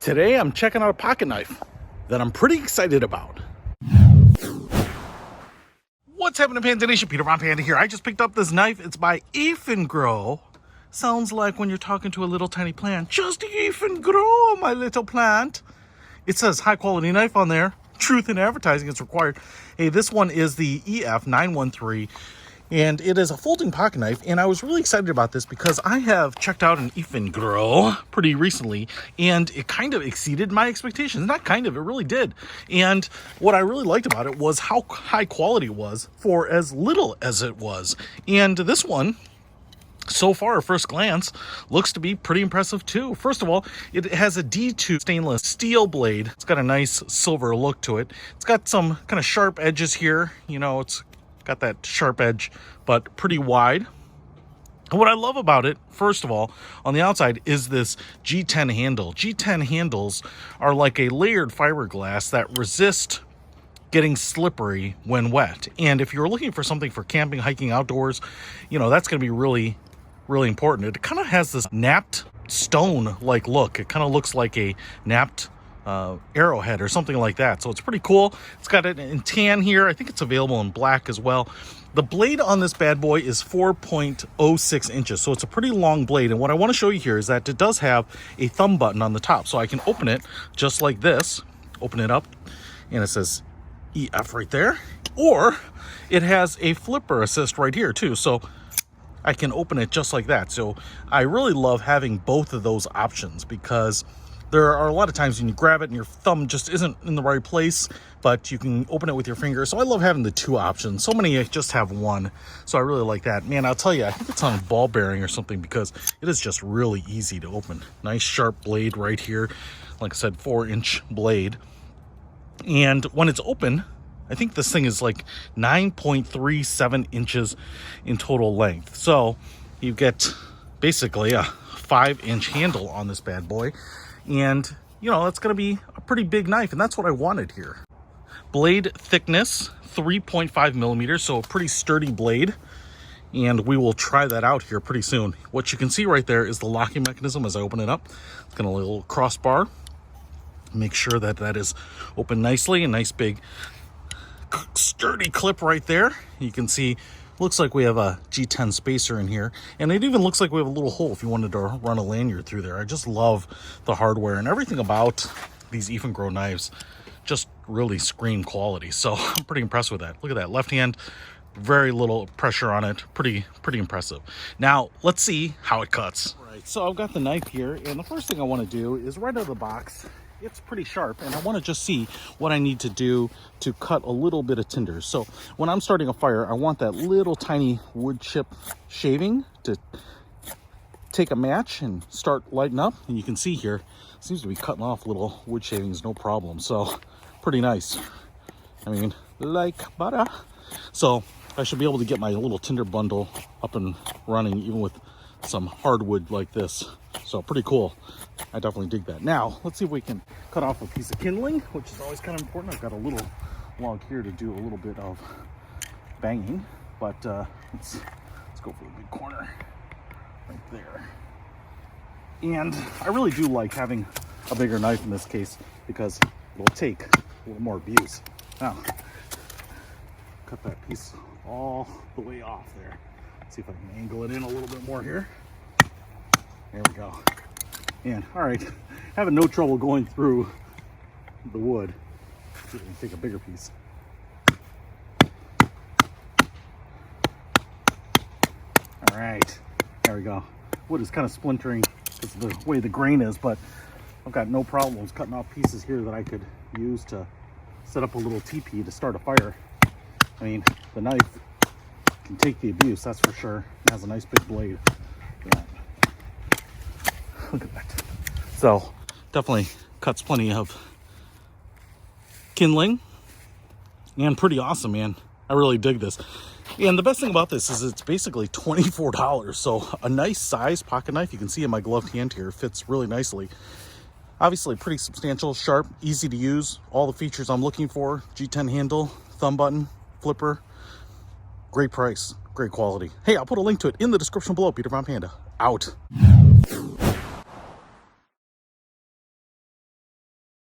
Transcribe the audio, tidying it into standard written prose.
Today I'm checking out a pocket knife that I'm pretty excited about. What's happening, Panda Nation? Peter Von Panda here. I just picked up this knife. It's by Eafengrow. Sounds like when you're talking to a little tiny plant. Just Eafengrow, my little plant. It says high quality knife on there. Truth in advertising is required. Hey, this one is the EF913. And it is a folding pocket knife, and I was really excited about this because I have checked out an Eafengrow pretty recently, and it kind of exceeded my expectations. Not kind of, it really did. And what I really liked about it was how high quality it was for as little as it was. And this one, so far, at first glance, looks to be pretty impressive too. First of all, it has a D2 stainless steel blade. It's got a nice silver look to it. It's got some kind of sharp edges here. You know, it's got that sharp edge, but pretty wide. And what I love about it, first of all, on the outside is this G10 handle. G10 handles are like a layered fiberglass that resist getting slippery when wet. And if you're looking for something for camping, hiking, outdoors, you know, that's going to be really, really important. It kind of has this napped stone-like look. It kind of looks like a napped arrowhead or something like that. So it's pretty cool. It's got it in tan here. I think it's available in black as well. The blade on this bad boy is 4.06 inches. So it's a pretty long blade. And what I want to show you here is that it does have a thumb button on the top. So I can open it just like this. Open it up and it says EF right there. Or it has a flipper assist right here too. So I can open it just like that. So I really love having both of those options because there are a lot of times when you grab it and your thumb just isn't in the right place, but you can open it with your finger. So I love having the two options. So many just have one. So I really like that. Man, I'll tell you, I think it's on a ball bearing or something because it is just really easy to open. Nice sharp blade right here. Like I said, 4-inch blade. And when it's open, I think this thing is like 9.37 inches in total length. So you get basically a 5-inch handle on this bad boy. And, you know, that's going to be a pretty big knife, and that's what I wanted here. Blade thickness, 3.5 millimeters, so a pretty sturdy blade. And we will try that out here pretty soon. What you can see right there is the locking mechanism as I open it up. It's got a little crossbar. Make sure that that is open nicely. A nice big sturdy clip right there. You can see, looks like we have a G10 spacer in here, and it even looks like we have a little hole if you wanted to run a lanyard through there. I just love the hardware, and everything about these Eafengrow knives just really scream quality. So I'm pretty impressed with that. Look at that left hand, very little pressure on it. Pretty impressive. Now let's see how it cuts. Right, so I've got the knife here, and the first thing I want to do is right out of the box. It's pretty sharp, and I want to just see what I need to do to cut a little bit of tinder. So when I'm starting a fire, I want that little tiny wood chip shaving to take a match and start lighting up. And you can see here, it seems to be cutting off little wood shavings, no problem. So pretty nice. I mean, like butter. So I should be able to get my little tinder bundle up and running, even with some hardwood like this. So pretty cool. I definitely dig that. Now let's see if we can cut off a piece of kindling, which is always kind of important. I've got a little log here to do a little bit of banging, but let's go for the big corner right there. And I really do like having a bigger knife in this case because it'll take a little more abuse. Now cut that piece all the way off there. Let's see if I can angle it in a little bit more here. There we go. And all right, having no trouble going through the wood. Let's see if we can take a bigger piece. All right, there we go. Wood is kind of splintering because of the way the grain is, but I've got no problems cutting off pieces here that I could use to set up a little teepee to start a fire. I mean, the knife can take the abuse, that's for sure. It has a nice big blade. Look at that. So definitely cuts plenty of kindling, and pretty awesome, man. I really dig this. And the best thing about this is it's basically $24. So a nice size pocket knife. You can see in my gloved hand here, fits really nicely. Obviously pretty substantial, sharp, easy to use. All the features I'm looking for. G10 handle, thumb button, flipper. Great price, great quality. Hey, I'll put a link to it in the description below. Peter Von Panda, out.